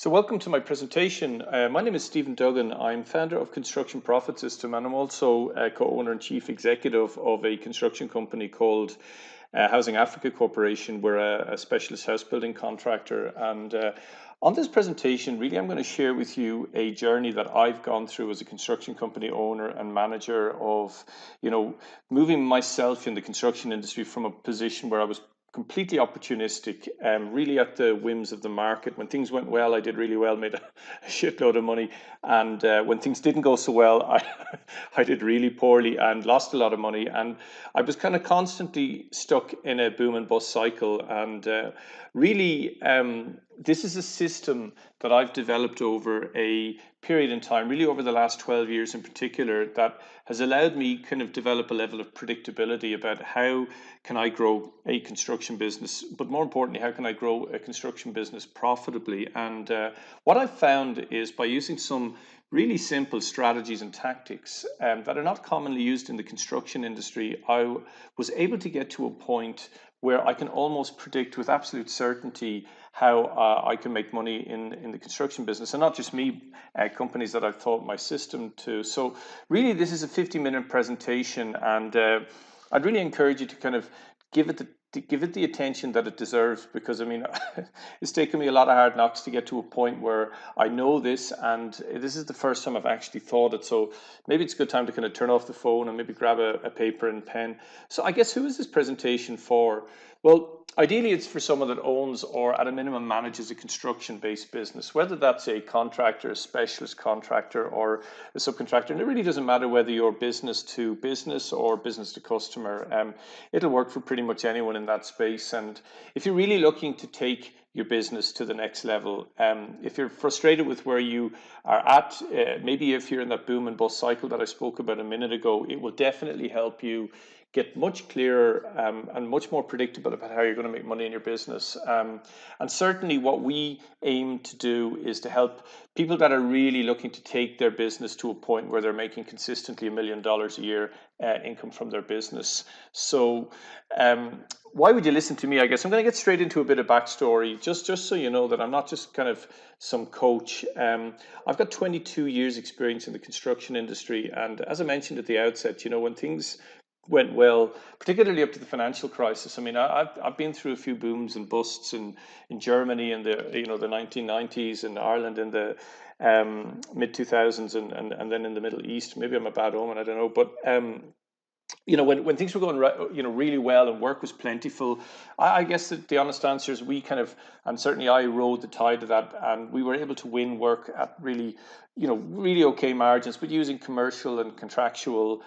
So welcome to my presentation. My name is Stephen Duggan. I'm founder of Construction Profit System, and I'm also co-owner and chief executive of a construction company called Housing Africa Corporation. We're a specialist house building contractor. And on this presentation, really, I'm going to share with you a journey that I've gone through as a construction company owner and manager of, moving myself in the construction industry from a position where I was completely opportunistic, really at the whims of the market. When things went well, I did really well, made a shitload of money. And when things didn't go so well, I did really poorly and lost a lot of money. And I was kind of constantly stuck in a boom and bust cycle. And this is a system that I've developed over a period in time, really over the last 12 years in particular, that has allowed me kind of develop a level of predictability about how can I grow a construction business, but more importantly, how can I grow a construction business profitably? And what I've found is by using some really simple strategies and tactics that are not commonly used in the construction industry, I was able to get to a point where I can almost predict with absolute certainty how I can make money in the construction business. And not just me, companies that I've taught my system to. So really, this is a 50-minute presentation, and I'd really encourage you to kind of give it the attention that it deserves, because I mean, it's taken me a lot of hard knocks to get to a point where I know this, and this is the first time I've actually thought it. So maybe it's a good time to kind of turn off the phone and maybe grab a paper and pen. So I guess, who is this presentation for? Well, ideally it's for someone that owns or at a minimum manages a construction-based business, whether that's a contractor, a specialist contractor, or a subcontractor. And it really doesn't matter whether you're business to business or business to customer. It'll work for pretty much anyone in that space. And if you're really looking to take your business to the next level, if you're frustrated with where you are at, maybe if you're in that boom and bust cycle that I spoke about a minute ago, it will definitely help you get much clearer and much more predictable about how you're going to make money in your business. And certainly what we aim to do is to help people that are really looking to take their business to a point where they're making consistently $1 million a year income from their business. So why would you listen to me? I guess I'm going to get straight into a bit of backstory, just so you know that I'm not just kind of some coach. I've got 22 years experience in the construction industry. And as I mentioned at the outset, when things went well, particularly up to the financial crisis. I mean, I've been through a few booms and busts in Germany in the the 1990s, and Ireland in the mid 2000s, and then in the Middle East. Maybe I'm a bad omen, I don't know, but when things were going really well and work was plentiful, I guess that the honest answer is we kind of, and certainly I rode the tide of that, and we were able to win work at really okay margins, but using commercial and contractual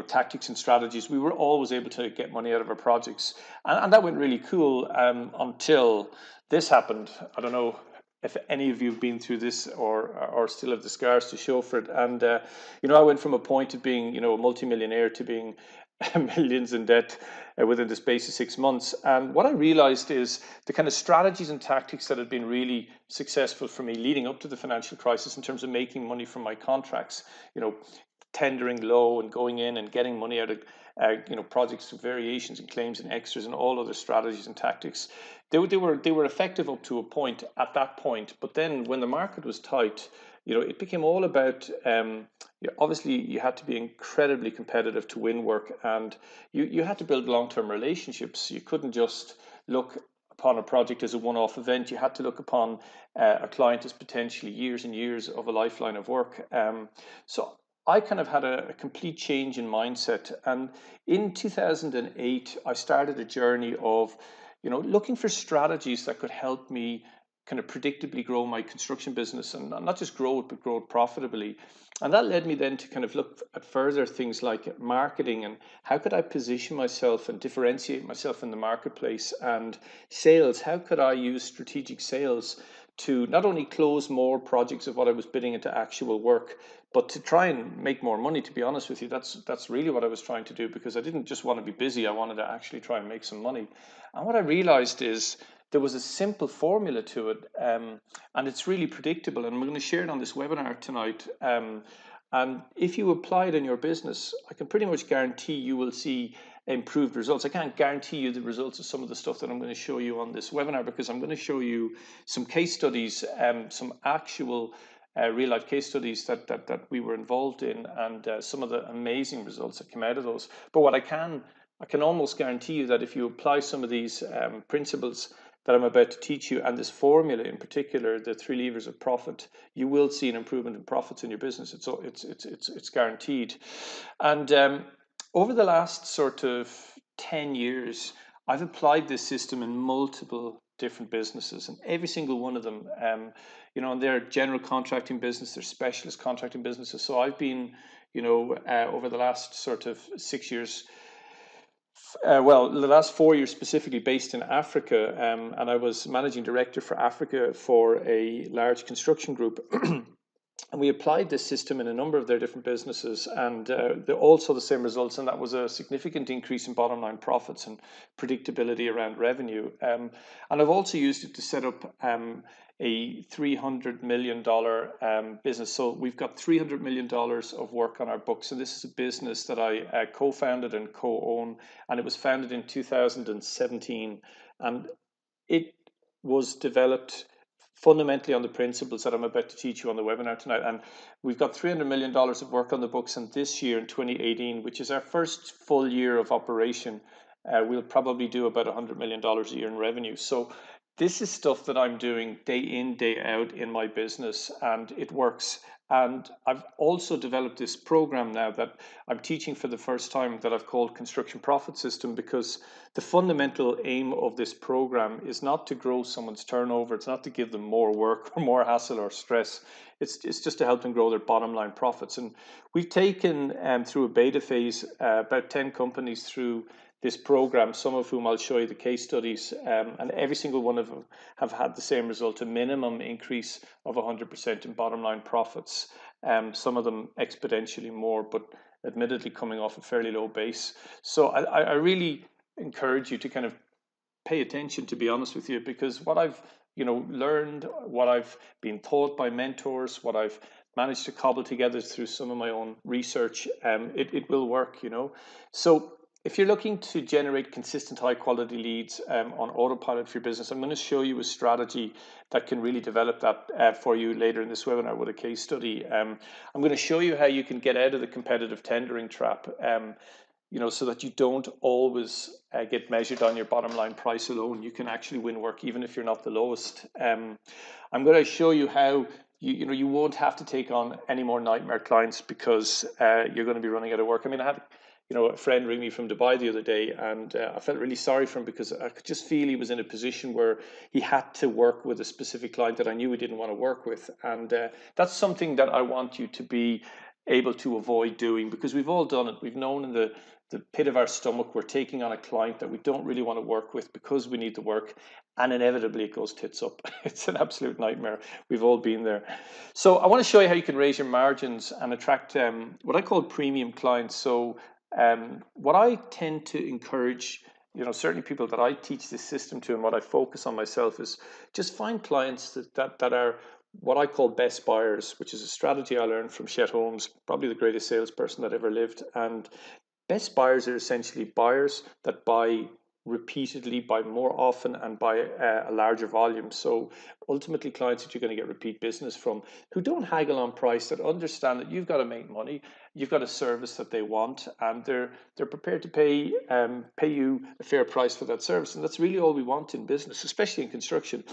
tactics and strategies, we were always able to get money out of our projects, and that went really cool until this happened. I don't know if any of you have been through this or still have the scars to show for it. And, I went from a point of being, a multimillionaire to being millions in debt within the space of 6 months. And what I realized is the kind of strategies and tactics that had been really successful for me leading up to the financial crisis in terms of making money from my contracts, tendering low and going in and getting money out of projects, variations and claims and extras and all other strategies and tactics. They were effective up to a point at that point, but then when the market was tight, it became all about obviously you had to be incredibly competitive to win work, and you had to build long-term relationships. You couldn't just look upon a project as a one-off event. You had to look upon a client as potentially years and years of a lifeline of work. So I kind of had a complete change in mindset. And in 2008, I started a journey of, looking for strategies that could help me kind of predictably grow my construction business, and not just grow it, but grow it profitably. And that led me then to kind of look at further things like marketing and how could I position myself and differentiate myself in the marketplace, and sales. How could I use strategic sales to not only close more projects of what I was bidding into actual work, but to try and make more money. To be honest with you, that's really what I was trying to do, because I didn't just want to be busy. I wanted to actually try and make some money. And what I realized is there was a simple formula to it, and it's really predictable. And we're going to share it on this webinar tonight. And if you apply it in your business, I can pretty much guarantee you will see improved results. I can't guarantee you the results of some of the stuff that I'm going to show you on this webinar, because I'm going to show you some case studies, some actual real life case studies that we were involved in, and some of the amazing results that came out of those. But what I can almost guarantee you that if you apply some of these principles that I'm about to teach you, and this formula in particular, the 3 levers of profit, you will see an improvement in profits in your business. It's guaranteed. And over the last sort of 10 years, I've applied this system in multiple different businesses, and every single one of them, and they're general contracting business, they're specialist contracting businesses. So I've been, over the last sort of 6 years, the last 4 years specifically, based in Africa, and I was managing director for Africa for a large construction group. And we applied this system in a number of their different businesses, and they all saw the same results, and that was a significant increase in bottom line profits and predictability around revenue. And I've also used it to set up a $300 million business. So we've got $300 million of work on our books, and this is a business that I co-founded and co-own, and it was founded in 2017, and it was developed fundamentally on the principles that I'm about to teach you on the webinar tonight. And we've got $300 million of work on the books, and this year in 2018, which is our first full year of operation, we'll probably do about $100 million a year in revenue. So this is stuff that I'm doing day in, day out in my business, and it works. And I've also developed this program now that I'm teaching for the first time that I've called Construction Profit System, because the fundamental aim of this program is not to grow someone's turnover. It's not to give them more work or more hassle or stress. It's just to help them grow their bottom line profits. And we've taken through a beta phase about 10 companies through this program, some of whom I'll show you the case studies, and every single one of them have had the same result, a minimum increase of 100% in bottom line profits, some of them exponentially more, but admittedly coming off a fairly low base. So I really encourage you to kind of pay attention, to be honest with you, because what I've learned, what I've been taught by mentors, what I've managed to cobble together through some of my own research, it will work. So if you're looking to generate consistent high quality leads on autopilot for your business, I'm going to show you a strategy that can really develop that for you later in this webinar with a case study. I'm going to show you how you can get out of the competitive tendering trap, so that you don't always get measured on your bottom line price alone. You can actually win work even if you're not the lowest. I'm going to show you how you won't have to take on any more nightmare clients because you're going to be running out of work. I mean, I had a friend ring me from Dubai the other day, and I felt really sorry for him because I could just feel he was in a position where he had to work with a specific client that I knew he didn't want to work with. And that's something that I want you to be able to avoid doing, because we've all done it. We've known in the pit of our stomach we're taking on a client that we don't really want to work with because we need the work, and inevitably it goes tits up. It's an absolute nightmare. We've all been there. So I want to show you how you can raise your margins and attract what I call premium clients. So what I tend to encourage, certainly people that I teach this system to, and what I focus on myself, is just find clients that are what I call best buyers, which is a strategy I learned from Chet Holmes, probably the greatest salesperson that ever lived. And best buyers are essentially buyers that buy repeatedly, buy more often, and buy a larger volume. So ultimately clients that you're going to get repeat business from, who don't haggle on price, that understand that you've got to make money, you've got a service that they want, and they're prepared to pay you a fair price for that service. And that's really all we want in business, especially in construction.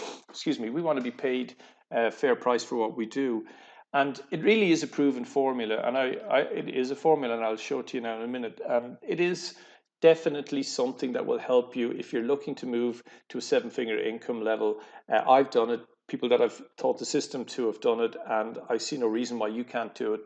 We want to be paid a fair price for what we do. And it really is a proven formula, and it is a formula, and I'll show it to you now in a minute. It is definitely something that will help you if you're looking to move to a 7-figure income level. I've done it. People that I've taught the system to have done it, and I see no reason why you can't do it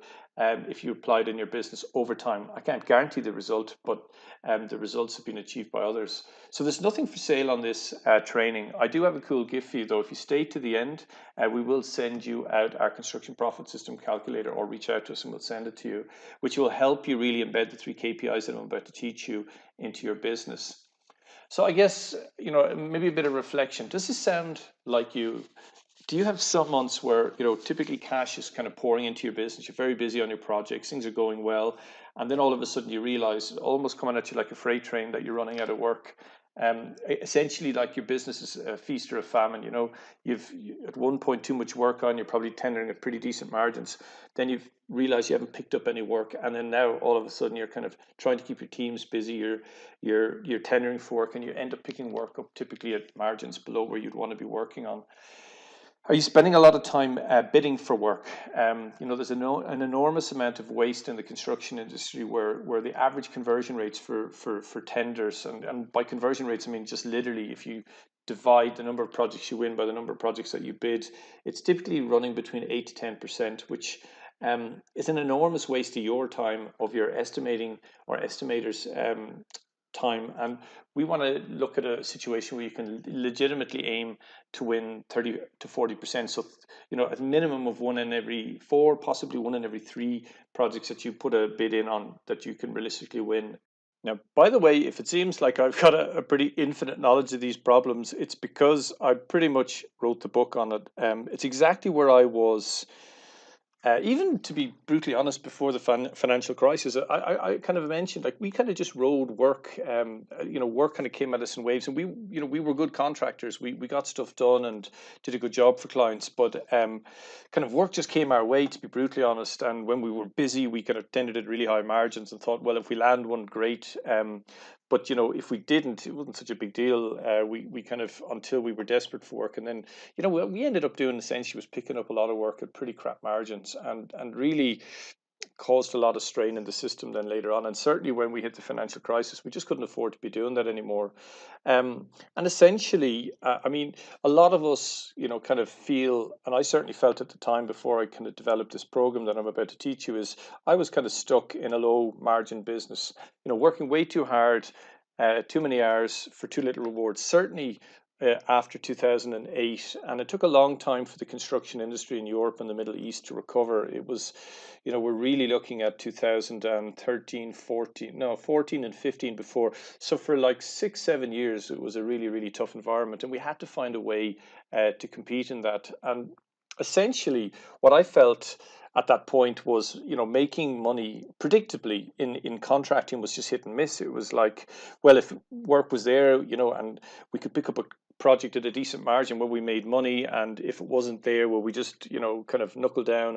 if you apply it in your business over time. I can't guarantee the result, but the results have been achieved by others. So there's nothing for sale on this training. I do have a cool gift for you, though. If you stay to the end, we will send you out our construction profit system calculator, or reach out to us and we'll send it to you, which will help you really embed the 3 KPIs that I'm about to teach you into your business. So I guess, maybe a bit of reflection. Does this sound like you? Do you have some months where, typically cash is kind of pouring into your business, you're very busy on your projects, things are going well, and then all of a sudden you realize, almost coming at you like a freight train, that you're running out of work? Essentially, like your business is a feast or a famine. You've at one point too much work on, you're probably tendering at pretty decent margins. Then you've realized you haven't picked up any work, and then now all of a sudden you're kind of trying to keep your teams busy. You're tendering for work, and you end up picking work up typically at margins below where you'd want to be working on. Are you spending a lot of time bidding for work? There's an enormous amount of waste in the construction industry where the average conversion rates for tenders, and by conversion rates, I mean just literally if you divide the number of projects you win by the number of projects that you bid, it's typically running between 8 to 10%, which is an enormous waste of your time, of your estimating or estimators' time. And we want to look at a situation where you can legitimately aim to win 30 to 40%. So, at a minimum of 1 in every 4, possibly 1 in every 3 projects that you put a bid in on, that you can realistically win. Now, by the way, if it seems like I've got a pretty infinite knowledge of these problems, it's because I pretty much wrote the book on it. It's exactly where I was. Even to be brutally honest, before the financial crisis, I kind of mentioned, like, we kind of just rode work. Work kind of came at us in waves, and we were good contractors. We got stuff done and did a good job for clients, but kind of work just came our way, to be brutally honest. And when we were busy, we kind of tended at really high margins and thought, well, if we land one, great. But if we didn't, it wasn't such a big deal. We kind of, until we were desperate for work, and then what we ended up doing essentially was picking up a lot of work at pretty crap margins, and really caused a lot of strain in the system then later on. And certainly when we hit the financial crisis, we just couldn't afford to be doing that anymore. And essentially, I mean, a lot of us, kind of feel, and I certainly felt at the time before I kind of developed this program that I'm about to teach you, is I was kind of stuck in a low margin business, working way too hard, too many hours for too little reward. Certainly after 2008, and it took a long time for the construction industry in Europe and the Middle East to recover. It was, we're really looking at 2013, 14, no, 14 and 15 before. So for like 6-7 years, it was a really, really tough environment, and we had to find a way to compete in that. And essentially, what I felt at that point was, making money predictably in contracting was just hit and miss. It was like, well, if work was there, and we could pick up a project at a decent margin where we made money, and if it wasn't there, well, we just kind of knuckled down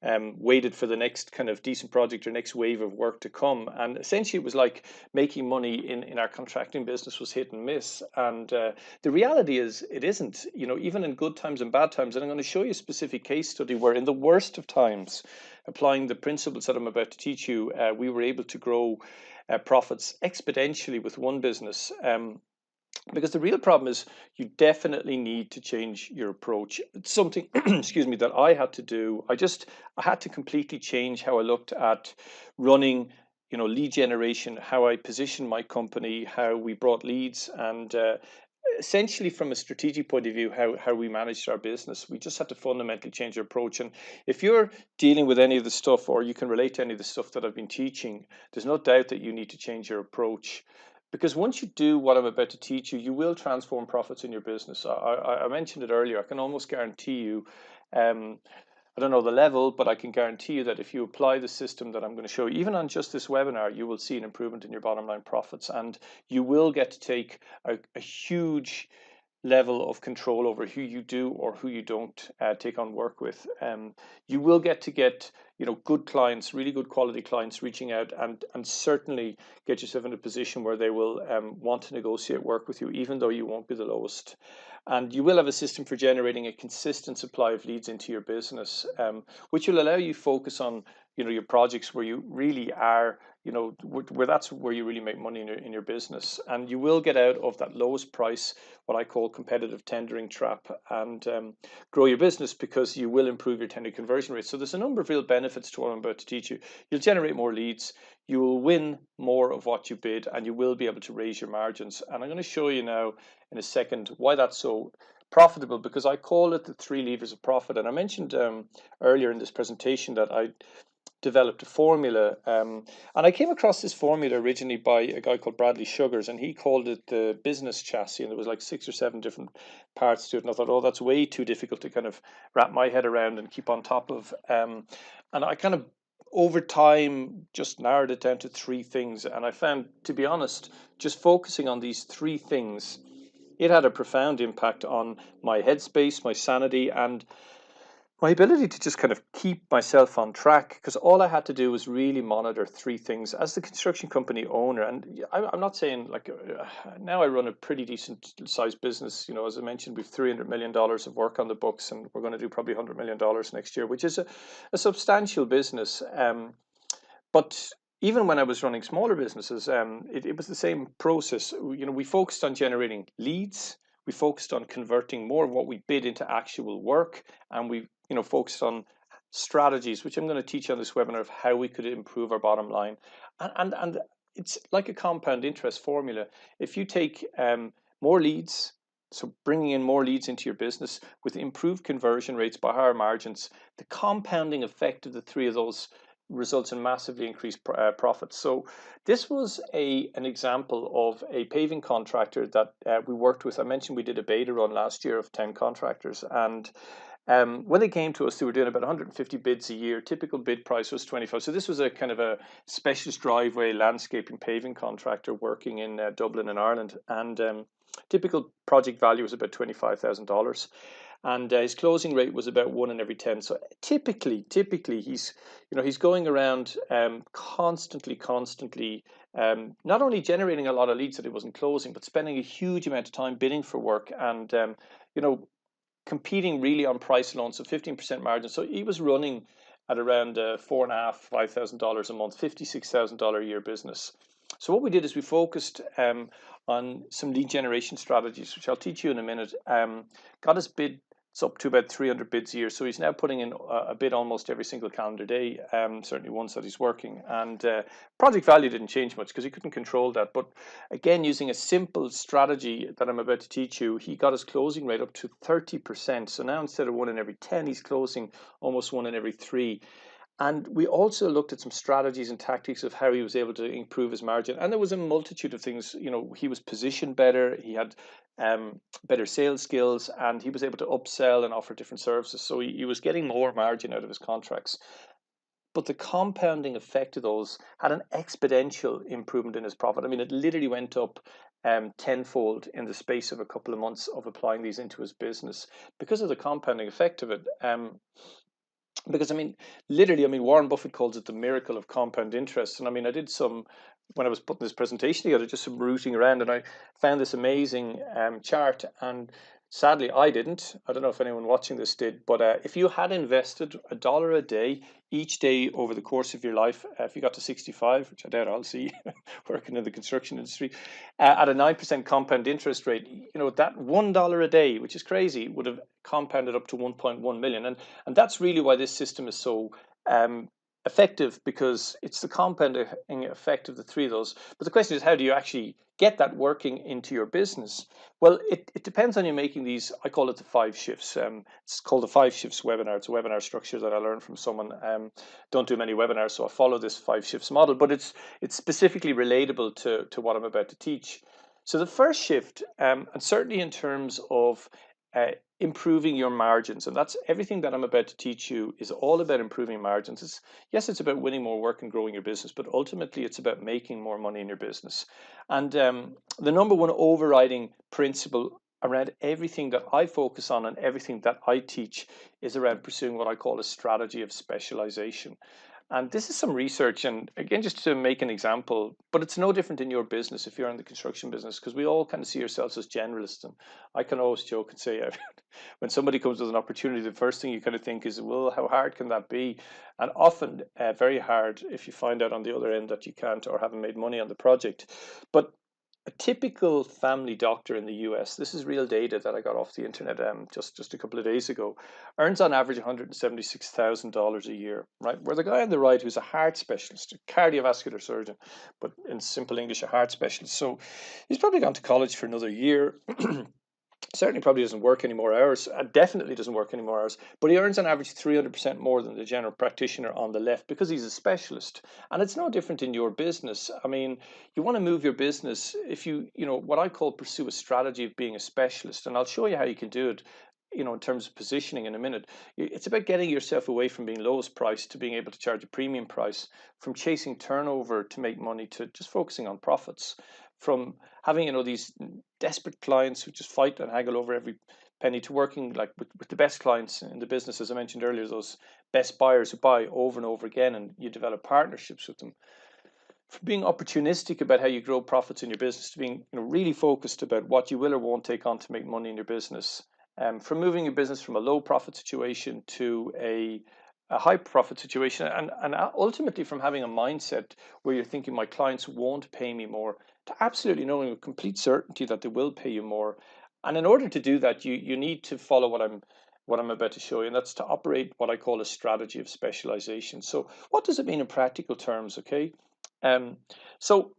and waited for the next kind of decent project or next wave of work to come. And essentially it was like making money in our contracting business was hit and miss. And the reality is it isn't, even in good times and bad times. And I'm going to show you a specific case study where in the worst of times, applying the principles that I'm about to teach you, we were able to grow profits exponentially with one business. Because the real problem is you definitely need to change your approach. It's something, excuse me, that I had to do. I had to completely change how I looked at running, lead generation, how I positioned my company, how we brought leads, and essentially from a strategic point of view, how we managed our business. We just had to fundamentally change our approach. And if you're dealing with any of the stuff, or you can relate to any of the stuff that I've been teaching, there's no doubt that you need to change your approach. Because once you do what I'm about to teach you, you will transform profits in your business. I mentioned it earlier. I can almost guarantee you, I don't know the level, but I can guarantee you that if you apply the system that I'm going to show you, even on just this webinar, you will see an improvement in your bottom line profits, and you will get to take a huge level of control over who you do or who you don't take on work with. You will get good clients, really good quality clients reaching out, and certainly get yourself in a position where they will want to negotiate work with you, even though you won't be the lowest. And you will have a system for generating a consistent supply of leads into your business, which will allow you focus on your projects where you really are, where that's where you really make money in your business. And you will get out of that lowest price, what I call competitive tendering trap, and grow your business, because you will improve your tender conversion rate. So there's a number of real benefits to what I'm about to teach you. You'll generate more leads, you will win more of what you bid, and you will be able to raise your margins. And I'm going to show you now in a second why that's so profitable, because I call it the 3 levers of profit. And I mentioned earlier in this presentation that developed a formula, and I came across this formula originally by a guy called Bradley Sugars, and he called it the business chassis, and there was like 6 or 7 different parts to it, and I thought, oh, that's way too difficult to kind of wrap my head around and keep on top of, and I kind of over time just narrowed it down to 3 things, and I found, to be honest, just focusing on these 3 things, it had a profound impact on my headspace, my sanity, and my ability to just kind of keep myself on track, because all I had to do was really monitor 3 things as the construction company owner. And I'm not saying like now I run a pretty decent sized business. You know, as I mentioned, we've $300 million of work on the books, and we're going to do probably $100 million next year, which is a substantial business. But even when I was running smaller businesses, it was the same process. You know, we focused on generating leads. We focused on converting more of what we bid into actual work, and we, you know, focused on strategies, which I'm going to teach on this webinar, of how we could improve our bottom line. And it's like a compound interest formula. If you take more leads, so bringing in more leads into your business with improved conversion rates by higher margins, the compounding effect of the 3 of those results in massively increased profits. So this was an example of a paving contractor that we worked with. I mentioned we did a beta run last year of 10 contractors, and when they came to us, they were doing about 150 bids a year. Typical bid price was 25. So this was a kind of a specialist driveway landscaping paving contractor working in Dublin in Ireland, and typical project value was about $25,000. And his closing rate was about 1 in every 10. So typically, he's, you know, he's going around constantly, not only generating a lot of leads that he wasn't closing, but spending a huge amount of time bidding for work, and you know, competing really on price alone. So 15% margin. So he was running at around $4,500, $5,000 a month, $56,000 a year business. So what we did is we focused on some lead generation strategies, which I'll teach you in a minute. Got his bid up to about 300 bids a year. So he's now putting in a bid almost every single calendar day, certainly once that he's working. And project value didn't change much because he couldn't control that. But again, using a simple strategy that I'm about to teach you, he got his closing rate up to 30%. So now instead of 1 in every 10, he's closing almost 1 in every 3. And we also looked at some strategies and tactics of how he was able to improve his margin. And there was a multitude of things. You know, he was positioned better, he had better sales skills, and he was able to upsell and offer different services. So he was getting more margin out of his contracts. But the compounding effect of those had an exponential improvement in his profit. I mean, it literally went up tenfold in the space of a couple of months of applying these into his business because of the compounding effect of it. Because I mean, literally, I mean, Warren Buffett calls it the miracle of compound interest. And I mean, I did some, when I was putting this presentation together, just some rooting around, and I found this amazing chart. And sadly, I didn't. I don't know if anyone watching this did, but if you had invested $1 a day each day over the course of your life, if you got to 65, which I doubt I'll see working in the construction industry, at a 9% compound interest rate, you know, that $1 a day, which is crazy, would have compounded up to 1.1 million. And that's really why this system is so effective, because it's the compounding effect of the 3 of those. But the question is, how do you actually get that working into your business? Well, it depends on you making these. I call it the 5 shifts. It's called the 5 shifts webinar. It's a webinar structure that I learned from someone. Don't do many webinars, so I follow this 5 shifts model, but it's specifically relatable to what I'm about to teach. So the first shift, and certainly in terms of improving your margins, and that's everything that I'm about to teach you is all about improving margins. Yes, it's about winning more work and growing your business, but ultimately it's about making more money in your business. And the number one overriding principle around everything that I focus on and everything that I teach is around pursuing what I call a strategy of specialization. And this is some research, and again, just to make an example, but it's no different in your business if you're in the construction business, because we all kind of see ourselves as generalists. And I can always joke and say, when somebody comes with an opportunity, the first thing you kind of think is, well, how hard can that be? And often very hard if you find out on the other end that you can't or haven't made money on the project. But a typical family doctor in the US, this is real data that I got off the internet just a couple of days ago, earns on average $176,000 a year, right? Where the guy on the right, who's a heart specialist, a cardiovascular surgeon, but in simple English, a heart specialist. So he's probably gone to college for another year. certainly probably doesn't work any more hours, definitely doesn't work any more hours, but he earns on average 300% more than the general practitioner on the left because he's a specialist. And it's no different in your business. I mean, you want to move your business if you know, what I call pursue a strategy of being a specialist. And I'll show you how you can do it, you know, in terms of positioning in a minute. It's about getting yourself away from being lowest price to being able to charge a premium price, from chasing turnover to make money to just focusing on profits, from having, you know, these desperate clients who just fight and haggle over every penny to working like with the best clients in the business, as I mentioned earlier, those best buyers who buy over and over again, and you develop partnerships with them. From being opportunistic about how you grow profits in your business to being, you know, really focused about what you will or won't take on to make money in your business. From moving your business from a low profit situation to a high profit situation, and ultimately from having a mindset where you're thinking my clients won't pay me more, to absolutely knowing with complete certainty that they will pay you more. And in order to do that, you need to follow what I'm about to show you, and that's to operate what I call a strategy of specialization. So what does it mean in practical terms? Okay. um, so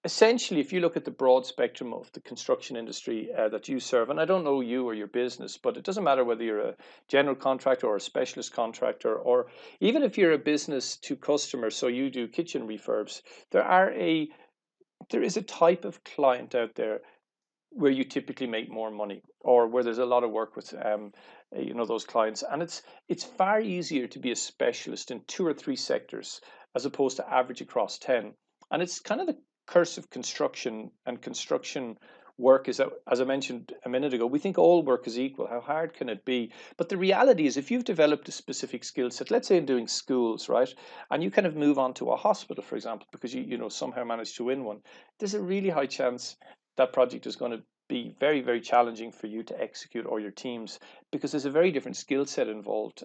essentially, if you look at the broad spectrum of the construction industry that you serve, and I don't know you or your business, but it doesn't matter whether you're a general contractor or a specialist contractor, or even if you're a business to customer, so you do kitchen refurbs, there is a type of client out there where you typically make more money, or where there's a lot of work with you know, those clients. And it's far easier to be a specialist in 2 or 3 sectors as opposed to average across 10. And it's kind of the curse of construction and construction work, is that, as I mentioned a minute ago, we think all work is equal. How hard can it be? But the reality is, if you've developed a specific skill set, let's say in doing schools, right, and you kind of move on to a hospital, for example, because you know, somehow managed to win one, there's a really high chance that project is going to be very, very challenging for you to execute, or your teams, because there's a very different skill set involved.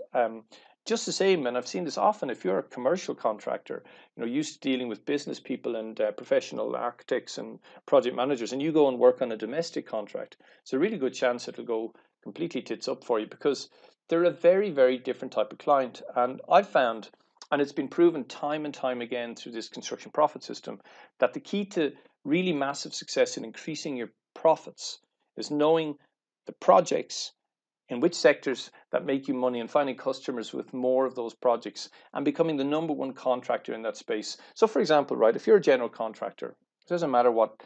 Just the same, and I've seen this often, if you're a commercial contractor, you know, used to dealing with business people and professional architects and project managers, and you go and work on a domestic contract, it's a really good chance it'll go completely tits up for you, because they're a very, very different type of client. And I've found, and it's been proven time and time again through this construction profit system, that the key to really massive success in increasing your profits is knowing the projects in which sectors that make you money, and finding customers with more of those projects and becoming the number one contractor in that space. So for example, right, if you're a general contractor, it doesn't matter what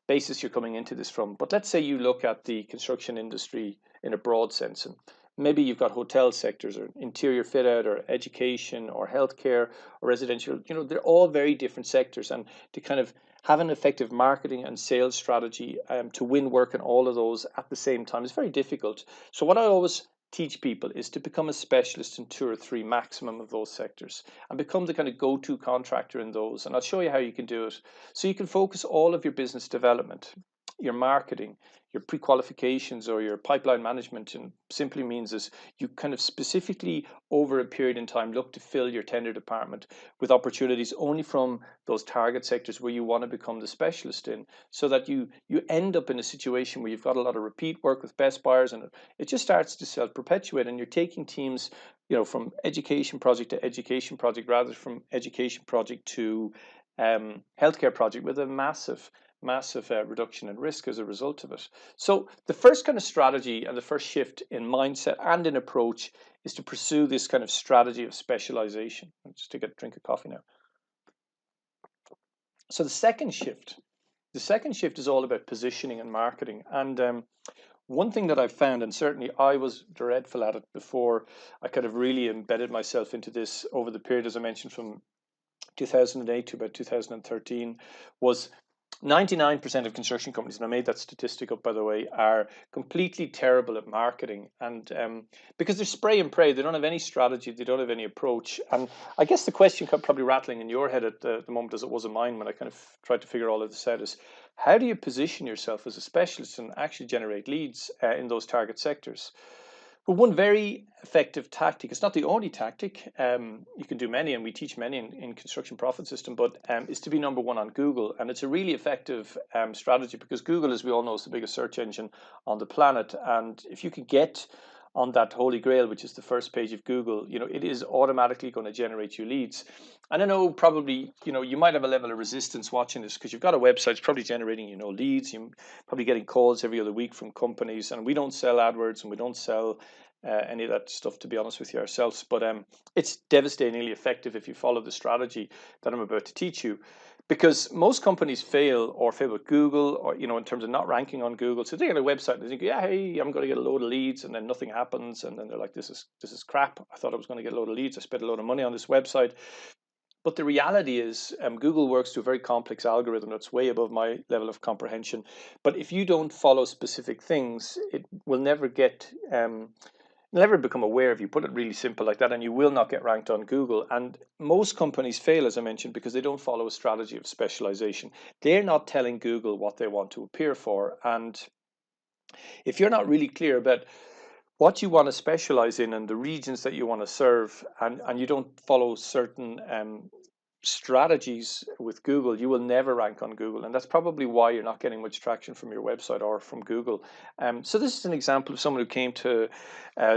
basis you're coming into this from, but let's say you look at the construction industry in a broad sense, and maybe you've got hotel sectors, or interior fit out, or education, or healthcare, or residential. You know, they're all very different sectors, and to kind of have an effective marketing and sales strategy to win work in all of those at the same time is very difficult. So what I always teach people is to become a specialist in 2 or 3 maximum of those sectors, and become the kind of go-to contractor in those. And I'll show you how you can do it. So you can focus all of your business development, your marketing, your pre-qualifications, or your pipeline management, and simply means is you kind of specifically over a period in time look to fill your tender department with opportunities only from those target sectors where you want to become the specialist in, so that you end up in a situation where you've got a lot of repeat work with best buyers, and it just starts to self-perpetuate, and you're taking teams, you know, from education project to education project, rather from education project to healthcare project, with a massive reduction in risk as a result of it. So the first kind of strategy, and the first shift in mindset and in approach, is to pursue this kind of strategy of specialization. I'll just take a drink of coffee now. So the second shift is all about positioning and marketing. And one thing that I've found, and certainly I was dreadful at it before I kind of really embedded myself into this over the period, as I mentioned, from 2008 to about 2013, was 99% of construction companies, and I made that statistic up, by the way, are completely terrible at marketing. And because they're spray and pray, they don't have any strategy, they don't have any approach. And I guess the question probably rattling in your head at the moment, as it was in mine when I kind of tried to figure all of this out, is how do you position yourself as a specialist and actually generate leads in those target sectors? But one very effective tactic, it's not the only tactic, you can do many, and we teach many in construction profit system, but is to be number one on Google. And it's a really effective strategy, because Google, as we all know, is the biggest search engine on the planet. And if you could get on that holy grail, which is the first page of Google, you know, it is automatically going to generate you leads. And I know probably, you know, you might have a level of resistance watching this because you've got a website, it's probably generating, you know, leads. You're probably getting calls every other week from companies, and we don't sell AdWords and we don't sell any of that stuff, to be honest with you, ourselves. But it's devastatingly effective if you follow the strategy that I'm about to teach you. Because most companies fail with Google, or, you know, in terms of not ranking on Google. So they get a website and they think, yeah, hey, I'm going to get a load of leads, and then nothing happens, and then they're like, this is crap. I thought I was going to get a load of leads. I spent a load of money on this website. But the reality is, Google works to a very complex algorithm that's way above my level of comprehension. But if you don't follow specific things, it will never get never become aware if you put it really simple like that, and you will not get ranked on Google. And most companies fail, as I mentioned, because they don't follow a strategy of specialization. They're not telling Google what they want to appear for. And if you're not really clear about what you want to specialize in and the regions that you want to serve, and you don't follow certain strategies with Google, you will never rank on Google. And that's probably why you're not getting much traction from your website or from Google. So this is an example of someone who came to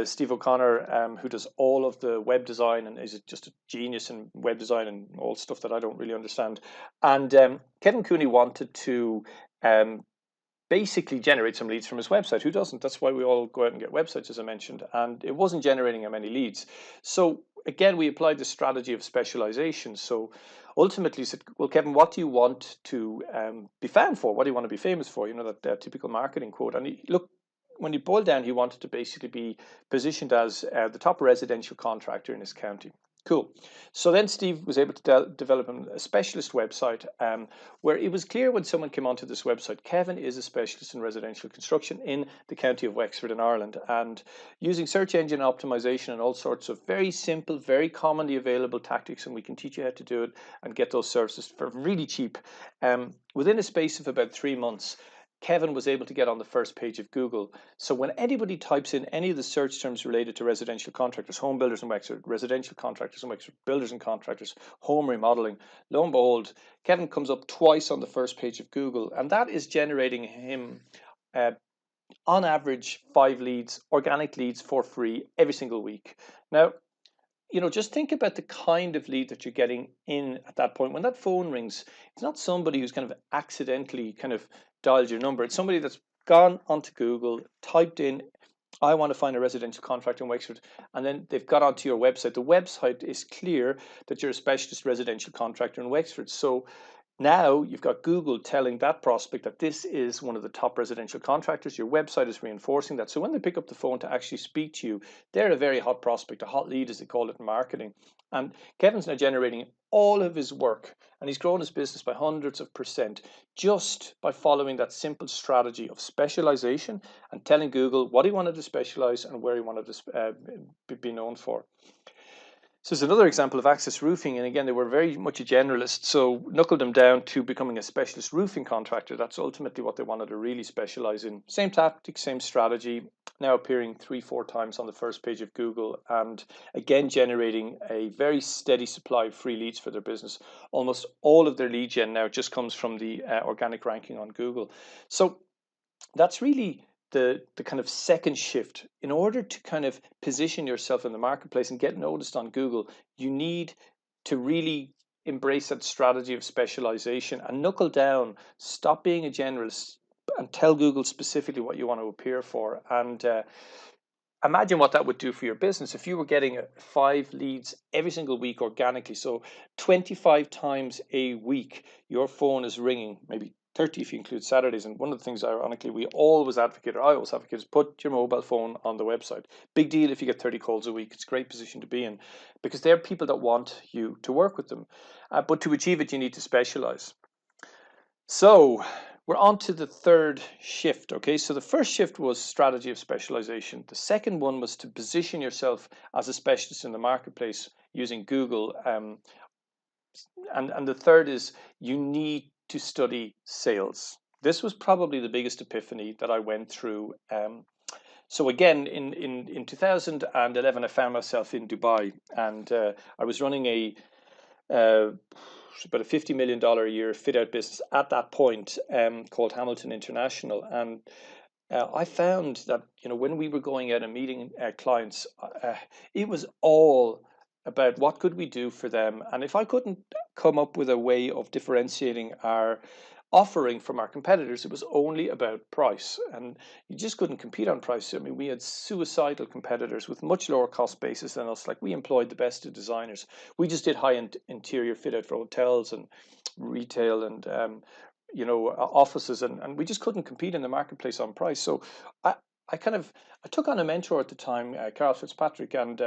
Steve O'Connor, who does all of the web design and is just a genius in web design and all stuff that I don't really understand. And Kevin Cooney wanted to basically generate some leads from his website. Who doesn't? That's why we all go out and get websites, as I mentioned. And it wasn't generating him any leads. So again, we applied the strategy of specialization. So ultimately said, well, Kevin, what do you want to be found for? What do you want to be famous for? You know, that typical marketing quote. And look, when you boil down, he wanted to basically be positioned as the top residential contractor in his county. Cool. So then Steve was able to develop a specialist website where it was clear when someone came onto this website, Kevin is a specialist in residential construction in the county of Wexford in Ireland, and using search engine optimization and all sorts of very simple, very commonly available tactics, and we can teach you how to do it and get those services for really cheap. Within a space of about 3 months, Kevin was able to get on the first page of Google. So when anybody types in any of the search terms related to residential contractors, home builders in Wexford, residential contractors in Wexford, builders and contractors, home remodeling, lo and behold, Kevin comes up twice on the first page of Google, and that is generating him on average 5 leads, organic leads for free every single week. Now, you know, just think about the kind of lead that you're getting in at that point. When that phone rings, it's not somebody who's kind of accidentally kind of dialed your number. It's somebody that's gone onto Google, typed in, I want to find a residential contractor in Wexford, and then they've got onto your website. The website is clear that you're a specialist residential contractor in Wexford. So now you've got Google telling that prospect that this is one of the top residential contractors. Your website is reinforcing that. So when they pick up the phone to actually speak to you, they're a very hot prospect, a hot lead, as they call it in marketing. And Kevin's now generating all of his work, and he's grown his business by hundreds of percent just by following that simple strategy of specialization and telling Google what he wanted to specialize and where he wanted to be known for. So it's another example of Access Roofing, and again, they were very much a generalist, so knuckled them down to becoming a specialist roofing contractor. That's ultimately what they wanted to really specialize in. Same tactics, same strategy, now appearing 3-4 times on the first page of Google, and again generating a very steady supply of free leads for their business. Almost all of their lead gen now just comes from the organic ranking on Google. So that's really the kind of second shift. In order to kind of position yourself in the marketplace and get noticed on Google, you need to really embrace that strategy of specialization and knuckle down, stop being a generalist, and tell Google specifically what you want to appear for. And imagine what that would do for your business if you were getting 5 leads every single week organically. So 25 times a week, your phone is ringing, maybe 30 if you include Saturdays. And one of the things, ironically, I always advocate is put your mobile phone on the website. Big deal if you get 30 calls a week. It's a great position to be in because they're people that want you to work with them. But to achieve it, you need to specialize. So we're on to the third shift. Okay, so the first shift was strategy of specialization. The second one was to position yourself as a specialist in the marketplace using Google. And the third is you need to study sales. This was probably the biggest epiphany that I went through. So again, in 2011, I found myself in Dubai, and I was running about a $50 million a year fit out business at that point called Hamilton International. And I found that, when we were going out and meeting clients, it was all about what could we do for them. And if I couldn't come up with a way of differentiating our offering from our competitors, it was only about price. And you just couldn't compete on price. I mean, we had suicidal competitors with much lower cost basis than us. Like, we employed the best of designers. We just did high-end interior fit out for hotels and retail and offices, and we just couldn't compete in the marketplace on price. So I, I took on a mentor at the time, Carl Fitzpatrick, and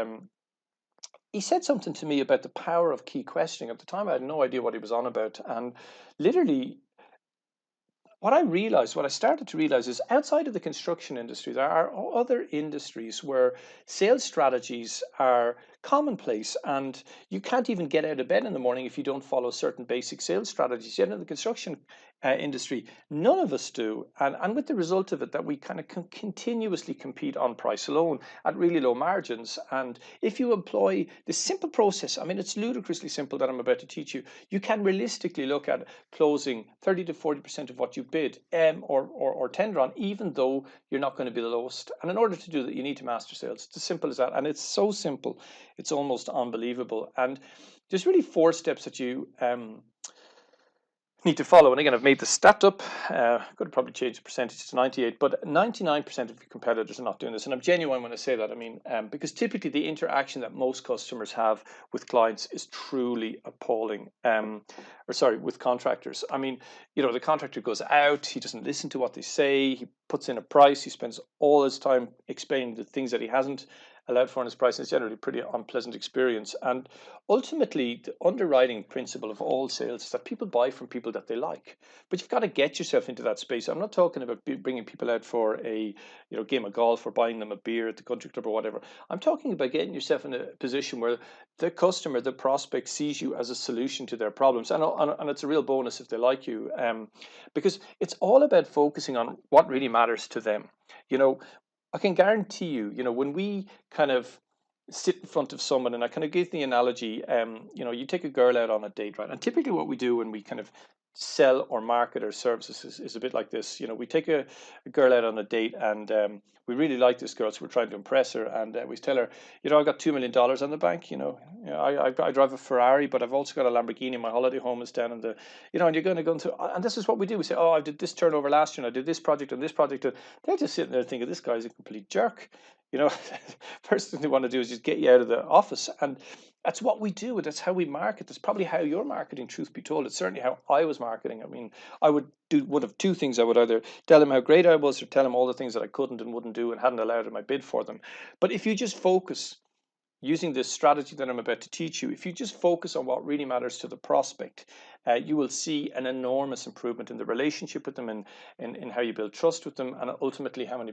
he said something to me about the power of key questioning. At the time, I had no idea what he was on about, and literally what I started to realize is, outside of the construction industry, there are other industries where sales strategies are commonplace, and you can't even get out of bed in the morning if you don't follow certain basic sales strategies. Yet in the construction industry, none of us do. And with the result of it, that we kind of continuously compete on price alone at really low margins. And if you employ this simple process, I mean, it's ludicrously simple that I'm about to teach you, you can realistically look at closing 30 to 40% of what you bid or tender on, even though you're not going to be the lowest. And in order to do that, you need to master sales. It's as simple as that. And it's so simple, it's almost unbelievable. And there's really 4 steps that you need to follow. And again, I've made the stat up. Could have probably changed the percentage to 98, but 99% of your competitors are not doing this. And I'm genuine when I say that. I mean, because typically the interaction that most customers have with clients is truly appalling. With contractors. I mean, the contractor goes out, he doesn't listen to what they say, he puts in a price, he spends all his time explaining the things that he hasn't allowed for in his price, and it's generally a pretty unpleasant experience. And ultimately, the underwriting principle of all sales is that people buy from people that they like. But you've got to get yourself into that space. I'm not talking about bringing people out for a game of golf or buying them a beer at the country club or whatever. I'm talking about getting yourself in a position where the customer, the prospect, sees you as a solution to their problems. And it's a real bonus if they like you, because it's all about focusing on what really matters to them. I can guarantee you, when we kind of sit in front of someone, and I kind of give the analogy, you take a girl out on a date, right? And typically what we do when we kind of sell or market our services is a bit like this. We take a girl out on a date, and we really like this girl, so we're trying to impress her, and we tell her, I've got $2 million on the bank, I drive a Ferrari, but I've also got a Lamborghini. My holiday home is down in the, and you're going to go into, and this is what we do. We say, I did this turnover last year, and I did this project and this project. And they're just sitting there thinking, this guy's a complete jerk. First thing they want to do is just get you out of the office. And that's what we do. That's how we market. That's probably how you're marketing, truth be told. It's certainly how I was marketing. I mean, I would do one of 2 things. I would either tell them how great I was, or tell them all the things that I couldn't and wouldn't do and hadn't allowed in my bid for them. But if you just focus, using this strategy that I'm about to teach you, if you just focus on what really matters to the prospect, you will see an enormous improvement in the relationship with them, and in how you build trust with them, and ultimately how many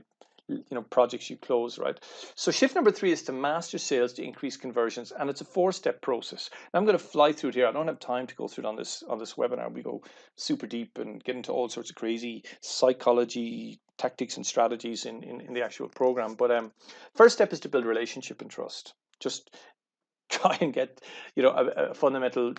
projects you close, right? So shift number 3 is to master sales to increase conversions, and it's a 4-step process. Now I'm going to fly through it here. I don't have time to go through it on this webinar. We go super deep and get into all sorts of crazy psychology, tactics, and strategies in the actual program. But first step is to build relationship and trust. Just try and get a fundamental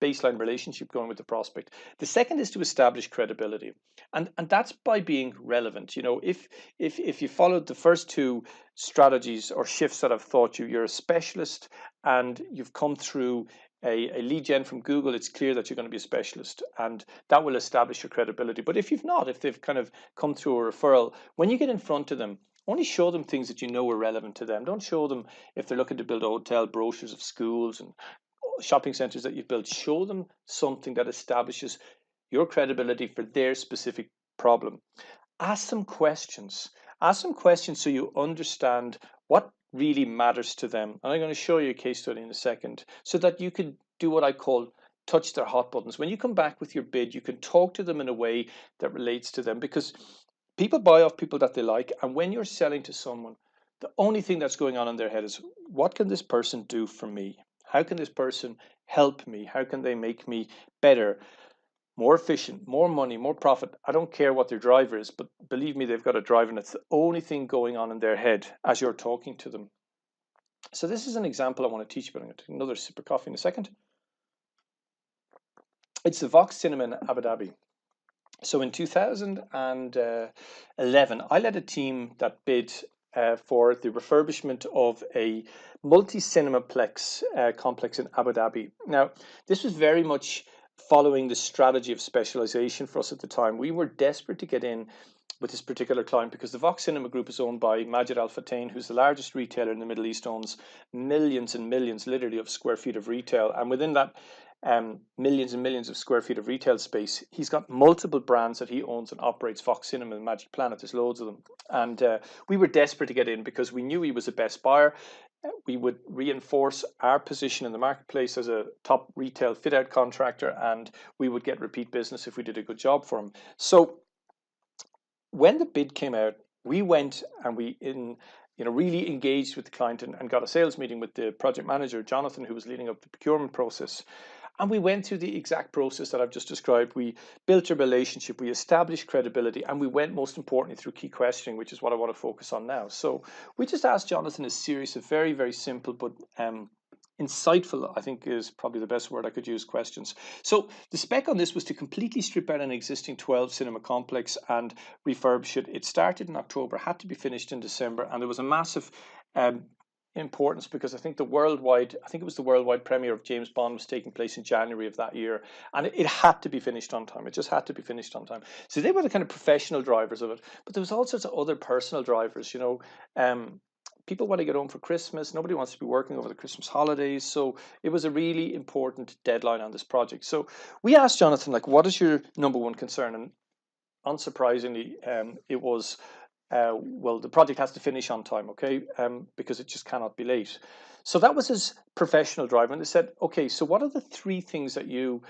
baseline relationship going with the prospect. The second is to establish credibility, and that's by being relevant. If you followed the first 2 strategies or shifts that I've taught you, you're a specialist and you've come through a lead gen from Google, it's clear that you're going to be a specialist, and that will establish your credibility. But if you've not, if they've kind of come through a referral, when you get in front of them, only show them things that you know are relevant to them. Don't show them, if they're looking to build a hotel, brochures of schools and shopping centers that you've built. Show them something that establishes your credibility for their specific problem. Ask them questions. Ask them questions so you understand what really matters to them. And I'm going to show you a case study in a second, so that you can do what I call touch their hot buttons. When you come back with your bid, you can talk to them in a way that relates to them, because people buy off people that they like. And when you're selling to someone, the only thing that's going on in their head is, what can this person do for me? How can this person help me? How can they make me better, more efficient, more money, more profit? I don't care what their driver is, but believe me, they've got a driver, and it's the only thing going on in their head as you're talking to them. So this is an example I want to teach you, but I'm going to take another sip of coffee in a second. It's the Vox Cinema in Abu Dhabi. So in 2011, I led a team that bid for the refurbishment of a multi-cinemaplex complex in Abu Dhabi. Now, this was very much following the strategy of specialization for us at the time. We were desperate to get in with this particular client because the Vox Cinema Group is owned by Majid Al Futtaim, who's the largest retailer in the Middle East, owns millions and millions, literally, of square feet of retail. And within that millions and millions of square feet of retail space, he's got multiple brands that he owns and operates. Vox Cinema and Magic Planet, there's loads of them. And we were desperate to get in because we knew he was the best buyer. We would reinforce our position in the marketplace as a top retail fit out contractor, and we would get repeat business if we did a good job for him. So when the bid came out, we went and we really engaged with the client and got a sales meeting with the project manager, Jonathan, who was leading up the procurement process. And we went through the exact process that I've just described. We built a relationship, we established credibility, and we went, most importantly, through key questioning, which is what I want to focus on now. So we just asked Jonathan a series of very, very simple but insightful, I think is probably the best word I could use, questions. So the spec on this was to completely strip out an existing 12 cinema complex and refurbish it. It started in October, had to be finished in December, and there was a massive importance because I think it was the worldwide premiere of James Bond was taking place in January of that year, and it had to be finished on time. It just had to be finished on time. So they were the kind of professional drivers of it, but there was all sorts of other personal drivers. People want to get home for Christmas. Nobody wants to be working over the Christmas holidays. So it was a really important deadline on this project. So we asked Jonathan, what is your number one concern? And unsurprisingly, it was, well, the project has to finish on time, okay, because it just cannot be late. So that was his professional drive. And they said, okay, so what are the three things that you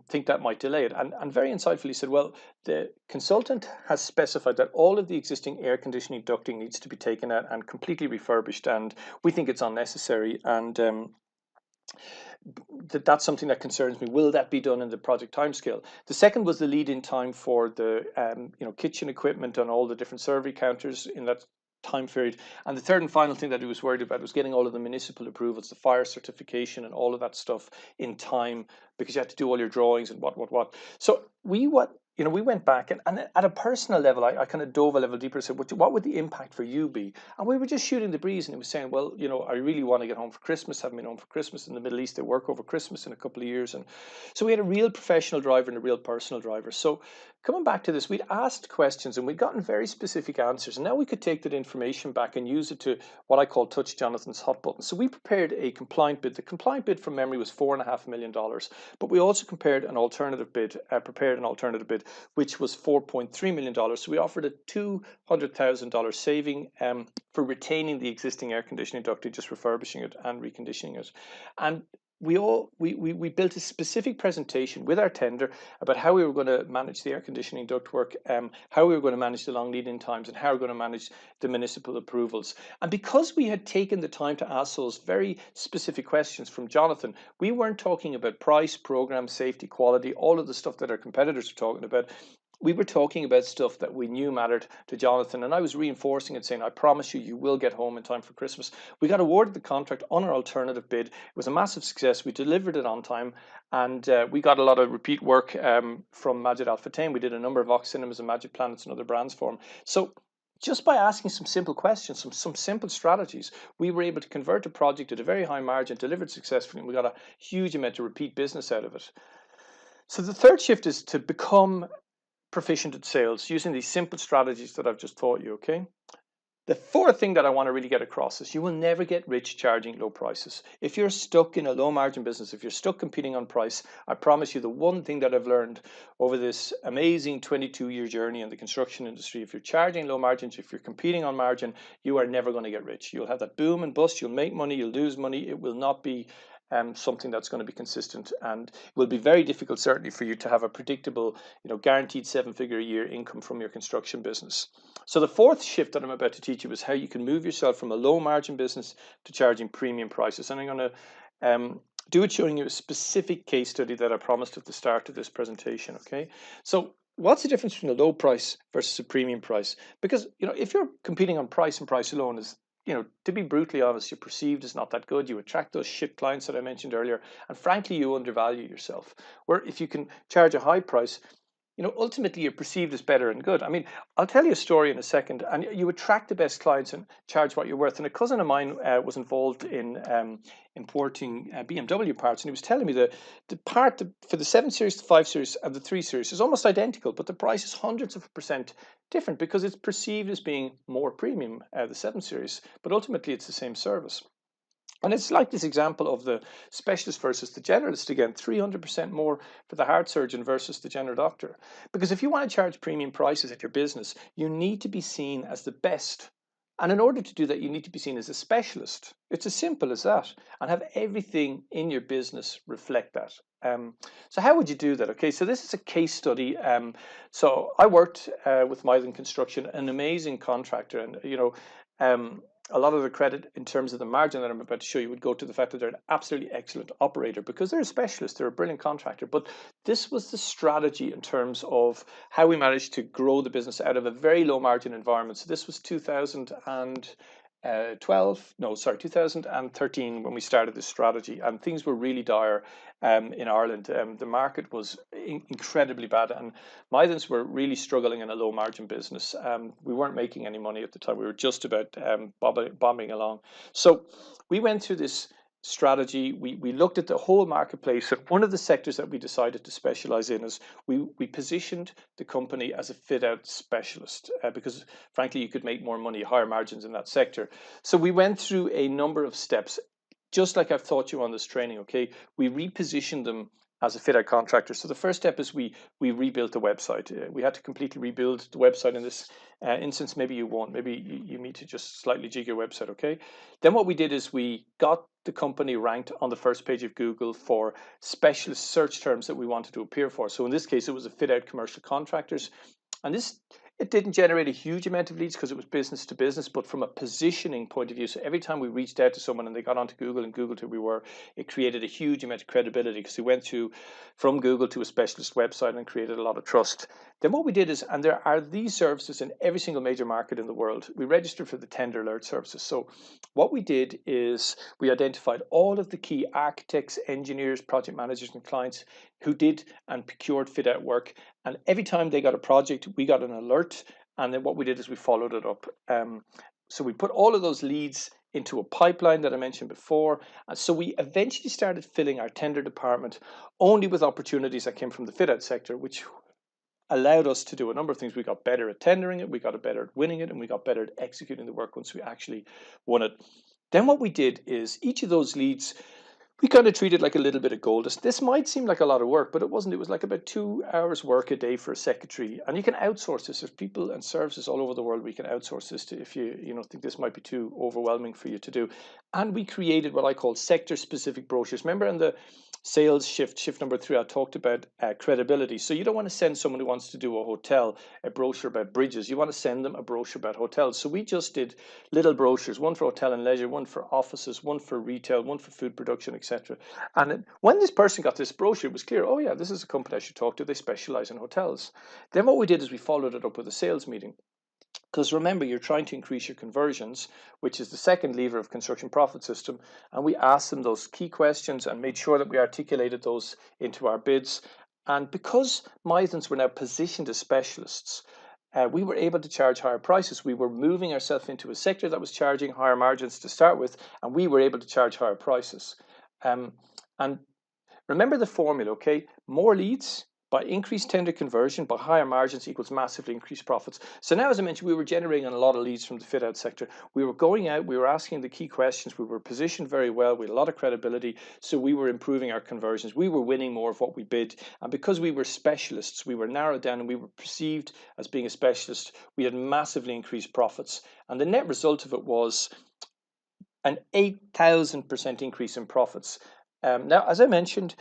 think that might delay it? And very insightfully said, well, the consultant has specified that all of the existing air conditioning ducting needs to be taken out and completely refurbished, and we think it's unnecessary. And that's something that concerns me. Will that be done in the project timescale? The second was the lead-in time for the kitchen equipment and all the different survey counters in that time period. And the third and final thing that he was worried about was getting all of the municipal approvals, the fire certification and all of that stuff in time, because you had to do all your drawings and what. So we went back and at a personal level, I kind of dove a level deeper and said, what would the impact for you be? And we were just shooting the breeze, and he was saying, well, I really want to get home for Christmas. Haven't been home for Christmas. In the Middle East, they work over Christmas in a couple of years. And so we had a real professional driver and a real personal driver. So coming back to this, we'd asked questions and we'd gotten very specific answers. And now we could take that information back and use it to what I call touch Jonathan's hot button. So we prepared a compliant bid. The compliant bid from memory was $4.5 million. But we also prepared an alternative bid, which was $4.3 million. So we offered a $200,000 saving for retaining the existing air conditioning ducting, just refurbishing it and reconditioning it. And we built a specific presentation with our tender about how we were going to manage the air conditioning ductwork, how we were going to manage the long lead-in times, and how we were going to manage the municipal approvals. And because we had taken the time to ask those very specific questions from Jonathan, we weren't talking about price, program, safety, quality, all of the stuff that our competitors are talking about. We were talking about stuff that we knew mattered to Jonathan, and I was reinforcing it, saying, I promise you, you will get home in time for Christmas. We got awarded the contract on our alternative bid. It was a massive success. We delivered it on time, and we got a lot of repeat work from Majid Al Futtaim. We did a number of Vox Cinemas and Magic Planets and other brands for him. So just by asking some simple questions, some simple strategies, we were able to convert a project at a very high margin, delivered successfully, and we got a huge amount of repeat business out of it. So the third shift is to become proficient at sales using these simple strategies that I've just taught you, okay? The fourth thing that I want to really get across is you will never get rich charging low prices. If you're stuck in a low margin business, if you're stuck competing on price, I promise you the one thing that I've learned over this amazing 22-year journey in the construction industry, if you're charging low margins, if you're competing on margin, you are never going to get rich. You'll have that boom and bust, you'll make money, you'll lose money. It will not be something that's going to be consistent, and it will be very difficult certainly for you to have a predictable, guaranteed 7-figure a year income from your construction business. So the fourth shift that I'm about to teach you is how you can move yourself from a low margin business to charging premium prices. And I'm going to do it showing you a specific case study that I promised at the start of this presentation, okay? So what's the difference between a low price versus a premium price? Because, if you're competing on price and price alone, is to be brutally honest, you're perceived as not that good. You attract those shit clients that I mentioned earlier, and frankly, you undervalue yourself. Where if you can charge a high price, ultimately you're perceived as better and good. I mean, I'll tell you a story in a second, and you attract the best clients and charge what you're worth. And a cousin of mine was involved in importing BMW parts, and he was telling me that the part for the 7 Series, the 5 Series, and the 3 Series is almost identical, but the price is hundreds of % different because it's perceived as being more premium, the 7 Series, but ultimately it's the same service. And it's like this example of the specialist versus the generalist again, 300% more for the heart surgeon versus the general doctor. Because if you want to charge premium prices at your business, you need to be seen as the best. And in order to do that, you need to be seen as a specialist. It's as simple as that, and have everything in your business reflect that. So how would you do that? Okay, so this is a case study. So I worked with Mylan Construction, an amazing contractor, and a lot of the credit in terms of the margin that I'm about to show you would go to the fact that they're an absolutely excellent operator because they're a specialist, they're a brilliant contractor. But this was the strategy in terms of how we managed to grow the business out of a very low margin environment. So this was 2013 when we started this strategy, and things were really dire in Ireland. The market was incredibly bad, and Mylan's were really struggling in a low margin business. We weren't making any money at the time. We were just about bombing along. So we went through this strategy. We looked at the whole marketplace, and one of the sectors that we decided to specialize in is we positioned the company as a fit out specialist because frankly you could make more money, higher margins in that sector. So we went through a number of steps, just like I've taught you on this training. Okay, we repositioned them as a fit out contractor. So the first step is we rebuilt the website. We had to completely rebuild the website in this instance. Maybe you won't. Maybe you need to just slightly jig your website. Okay. Then what we did is we got the company ranked on the first page of Google for specialist search terms that we wanted to appear for. So in this case, it was a fit out commercial contractors, and it didn't generate a huge amount of leads because it was business to business, but from a positioning point of view, so every time we reached out to someone and they got onto Google and Googled who we were, it created a huge amount of credibility because we went from Google to a specialist website and created a lot of trust. Then what we did is, and there are these services in every single major market in the world, we registered for the tender alert services. So what we did is we identified all of the key architects, engineers, project managers, and clients who did and procured fit out work. And every time they got a project, we got an alert. And then what we did is we followed it up. So we put all of those leads into a pipeline that I mentioned before. And so we eventually started filling our tender department only with opportunities that came from the fit out sector, which allowed us to do a number of things. We got better at tendering it, we got better at winning it, and we got better at executing the work once we actually won it. Then what we did is each of those leads, we kind of treated like a little bit of gold. This might seem like a lot of work, but it wasn't. It was like about 2 hours work a day for a secretary, and you can outsource this. There's people and services all over the world we can outsource this to if you think this might be too overwhelming for you to do. And we created what I call sector-specific brochures. Remember in the sales shift number 3, I talked about credibility. So you don't want to send someone who wants to do a hotel a brochure about bridges. You want to send them a brochure about hotels. So we just did little brochures, one for hotel and leisure, one for offices, one for retail, one for food production, etc. And when this person got this brochure, it was clear, oh yeah, this is a company I should talk to. They specialize in hotels. Then what we did is we followed it up with a sales meeting. Because remember, you're trying to increase your conversions, which is the second lever of construction profit system. And we asked them those key questions and made sure that we articulated those into our bids. And because Mylan's were now positioned as specialists, we were able to charge higher prices. We were moving ourselves into a sector that was charging higher margins to start with, and we were able to charge higher prices. And remember the formula, okay? More leads by increased tender conversion, by higher margins equals massively increased profits. So now, as I mentioned, we were generating a lot of leads from the fit out sector. We were going out, we were asking the key questions, we were positioned very well, we had a lot of credibility, so we were improving our conversions. We were winning more of what we bid. And because we were specialists, we were narrowed down and we were perceived as being a specialist, we had massively increased profits. And the net result of it was an 8,000% increase in profits. Now, as I mentioned,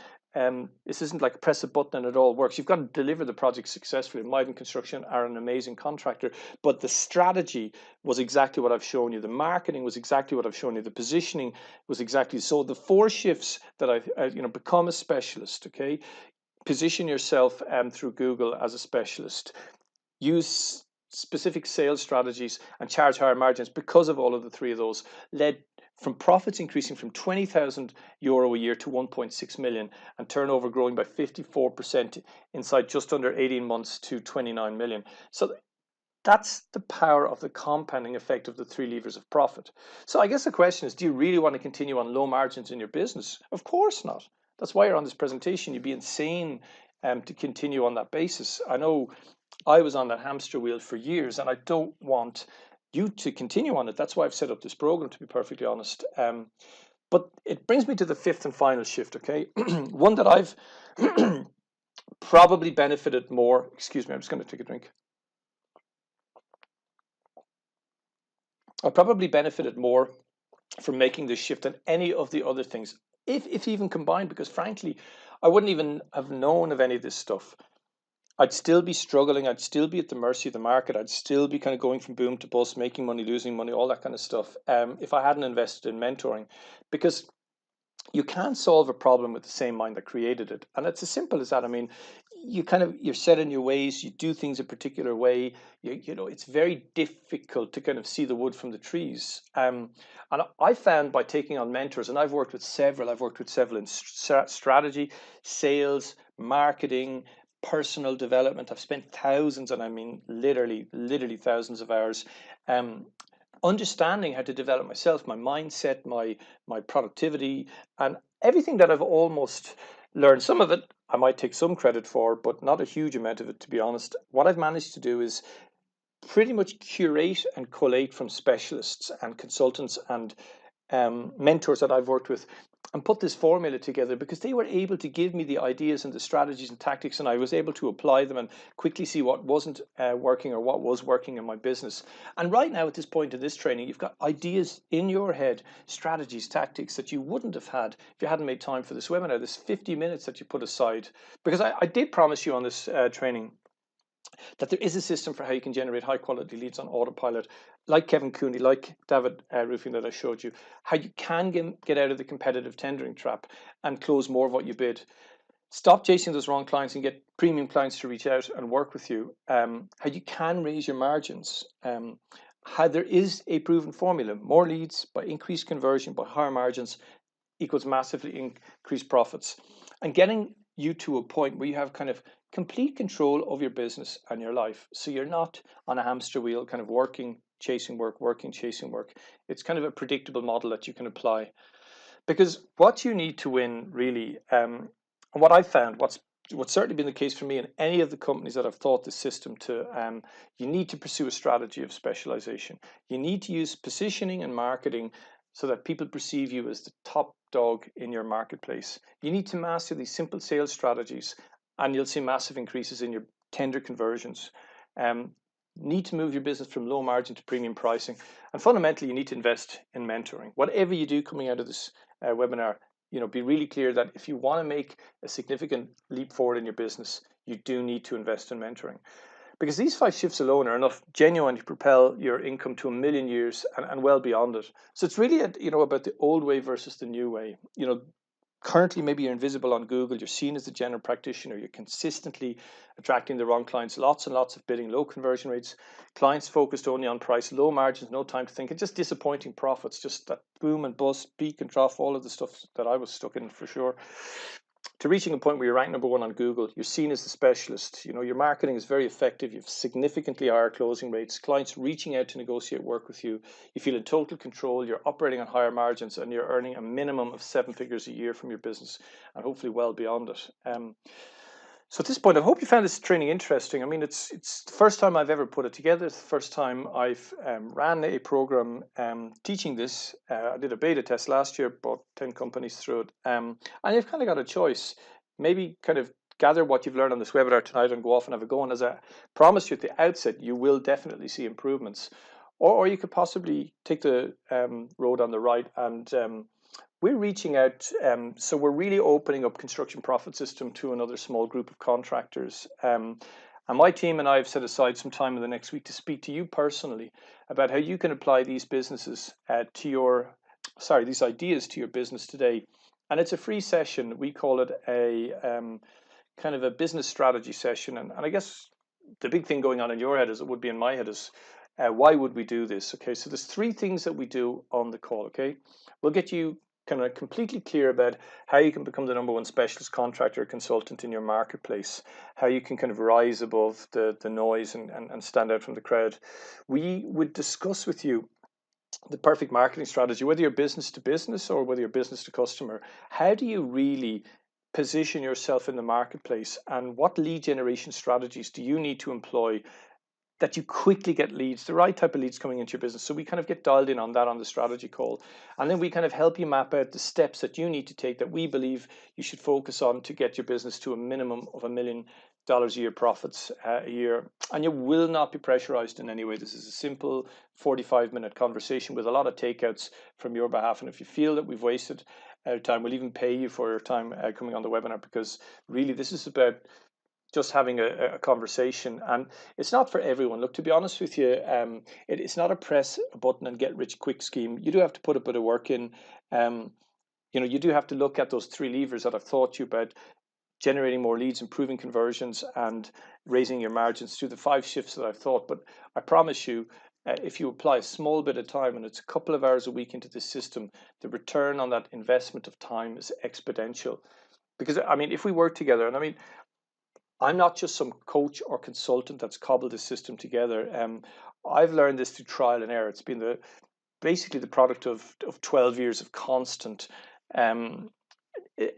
this isn't like press a button and it all works. You've got to deliver the project successfully. Mylan Construction are an amazing contractor, but the strategy was exactly what I've shown you. The marketing was exactly what I've shown you. The positioning was exactly so. The 4 shifts that I've become a specialist. Okay, position yourself through Google as a specialist. Use specific sales strategies and charge higher margins because of all of the 3 of those led from profits increasing from €20,000 a year to 1.6 million, and turnover growing by 54% inside just under 18 months to 29 million. So that's the power of the compounding effect of the three levers of profit. So I guess the question is, do you really want to continue on low margins in your business? Of course not. That's why you're on this presentation. You'd be insane to continue on that basis. I know I was on that hamster wheel for years, and I don't want you to continue on it. That's why I've set up this program, to be perfectly honest. But it brings me to the fifth and final shift, okay? One that I've probably benefited more. Excuse me, I'm just going to take a drink. I probably benefited more from making this shift than any of the other things, if even combined, because frankly, I wouldn't even have known of any of this stuff. I'd still be struggling. I'd still be at the mercy of the market. I'd still be kind of going from boom to bust, making money, losing money, all that kind of stuff. If I hadn't invested in mentoring, because you can't solve a problem with the same mind that created it. And it's as simple as that. I mean, you're set in your ways, you do things a particular way. It's very difficult to kind of see the wood from the trees. And I found by taking on mentors, and I've worked with several in strategy, sales, marketing, personal development. I've spent thousands, and I mean literally thousands of hours understanding how to develop myself, my mindset, my productivity, and everything that I've almost learned. Some of it I might take some credit for, but not a huge amount of it, to be honest. What I've managed to do is pretty much curate and collate from specialists and consultants and mentors that I've worked with, and put this formula together because they were able to give me the ideas and the strategies and tactics, and I was able to apply them and quickly see what wasn't working or what was working in my business. And right now, at this point in this training, you've got ideas in your head, strategies, tactics that you wouldn't have had if you hadn't made time for this webinar, this 50 minutes that you put aside. Because I did promise you on this training that there is a system for how you can generate high quality leads on autopilot, like Kevin Cooney, like David Roofing that I showed you, how you can get out of the competitive tendering trap and close more of what you bid. Stop chasing those wrong clients and get premium clients to reach out and work with you. How you can raise your margins. How there is a proven formula. More leads by increased conversion, by higher margins, equals massively increased profits. And getting you to a point where you have kind of complete control of your business and your life. So you're not on a hamster wheel, kind of working, chasing work, working, chasing work. It's kind of a predictable model that you can apply. Because what you need to win, really, and what I've found, what's certainly been the case for me in any of the companies that I've taught this system to, you need to pursue a strategy of specialization. You need to use positioning and marketing so that people perceive you as the top dog in your marketplace. You need to master these simple sales strategies, and you'll see massive increases in your tender conversions. Need to move your business from low margin to premium pricing, and fundamentally, you need to invest in mentoring. Whatever you do coming out of this webinar, be really clear that if you want to make a significant leap forward in your business, you do need to invest in mentoring. Because these 5 shifts alone are enough genuinely to propel your income to 1 million years and well beyond it. So it's really about the old way versus the new way. Currently, maybe you're invisible on Google, you're seen as a general practitioner, you're consistently attracting the wrong clients, lots and lots of bidding, low conversion rates, clients focused only on price, low margins, no time to think, and just disappointing profits, just that boom and bust, peak and trough, all of the stuff that I was stuck in for sure. To reaching a point where you're ranked number 1 on Google, you're seen as the specialist, your marketing is very effective, you have significantly higher closing rates, clients reaching out to negotiate work with you, you feel in total control, you're operating on higher margins, and you're earning a minimum of 7 figures a year from your business, and hopefully well beyond it. So at this point, I hope you found this training interesting. I mean, it's the first time I've ever put it together. It's the first time I've ran a program teaching this. I did a beta test last year, brought 10 companies through it. And you've kind of got a choice. Maybe kind of gather what you've learned on this webinar tonight and go off and have a go. And as I promised you at the outset, you will definitely see improvements. Or you could possibly take the road on the right and we're reaching out, so we're really opening up Construction Profit System to another small group of contractors. And my team and I have set aside some time in the next week to speak to you personally about how you can apply these businesses these ideas to your business today. And it's a free session. We call it a kind of a business strategy session. And I guess the big thing going on in your head, as it would be in my head, is Why would we do this? Okay, so there's three things that we do on the call. Okay, we'll get you kind of completely clear about how you can become the #1 specialist contractor or consultant in your marketplace, how you can kind of rise above the noise and stand out from the crowd. We would discuss with you the perfect marketing strategy, whether you're business to business or whether you're business to customer. How do you really position yourself in the marketplace, and what lead generation strategies do you need to employ that you quickly get leads, the right type of leads coming into your business? So we kind of get dialed in on that on the strategy call. And then we kind of help you map out the steps that you need to take that we believe you should focus on to get your business to a minimum of $1 million a year profits a year. And you will not be pressurized in any way. This is a simple 45-minute conversation with a lot of takeouts from your behalf. And if you feel that we've wasted time, we'll even pay you for your time coming on the webinar, because really this is about just having a conversation, and it's not for everyone. Look, to be honest with you, it's not a press a button and get rich quick scheme. You do have to put a bit of work in. You do have to look at those three levers that I've taught you about: generating more leads, improving conversions, and raising your margins through the 5 shifts that I've taught. But I promise you, if you apply a small bit of time, and it's a couple of hours a week into this system, the return on that investment of time is exponential. Because I mean, if we work together, and I mean, I'm not just some coach or consultant that's cobbled this system together. I've learned this through trial and error. It's been basically the product of 12 years of constant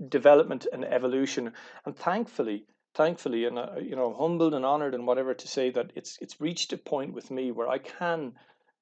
development and evolution. And thankfully, and I'm humbled and honored and whatever to say that it's reached a point with me where I can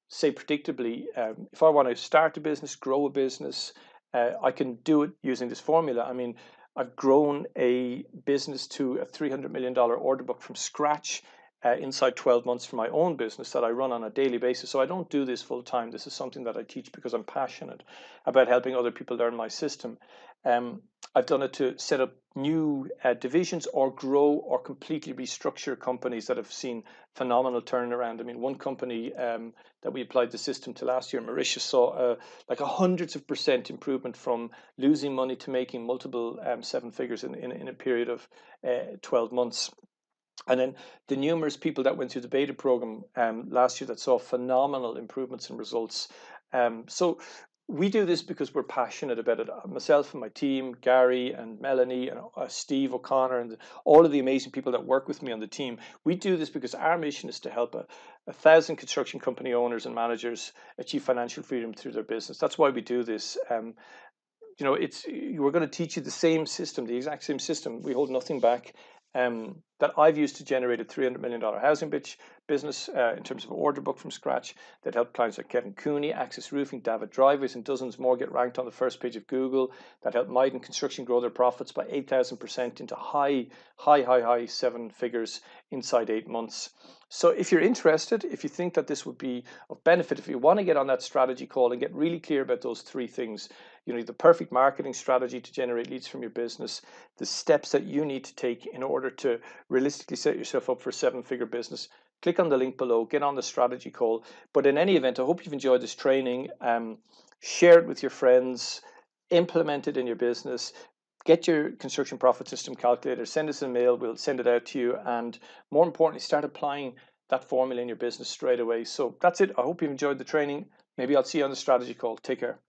say predictably, if I want to start a business, grow a business, I can do it using this formula. I mean, I've grown a business to a $300 million order book from scratch inside 12 months for my own business that I run on a daily basis. So I don't do this full time. This is something that I teach because I'm passionate about helping other people learn my system. I've done it to set up new divisions or grow or completely restructure companies that have seen phenomenal turnaround. I mean, one company that we applied the system to last year, Mauritius, saw like hundreds of % improvement from losing money to making multiple 7 figures in a period of 12 months. And then the numerous people that went through the beta program last year that saw phenomenal improvements in results. So we do this because we're passionate about it. Myself and my team, Gary and Melanie and Steve O'Connor and all of the amazing people that work with me on the team, we do this because our mission is to help 1,000 construction company owners and managers achieve financial freedom through their business. That's why we do this. We're going to teach you the same system, the exact same system. We hold nothing back. That I've used to generate a $300 million housing business in terms of order book from scratch, that helped clients like Kevin Cooney, Access Roofing, David Driveways, and dozens more get ranked on the first page of Google, that helped Maiden Construction grow their profits by 8,000% into high 7 figures inside 8 months. So if you're interested, if you think that this would be of benefit, if you want to get on that strategy call and get really clear about those three things, the perfect marketing strategy to generate leads from your business, the steps that you need to take in order to realistically set yourself up for a 7-figure business, click on the link below, get on the strategy call. But in any event, I hope you've enjoyed this training. Share it with your friends, implement it in your business, get your construction profit system calculator, send us a mail, we'll send it out to you, and more importantly, start applying that formula in your business straight away. So that's it. I hope you've enjoyed the training. Maybe I'll see you on the strategy call. Take care.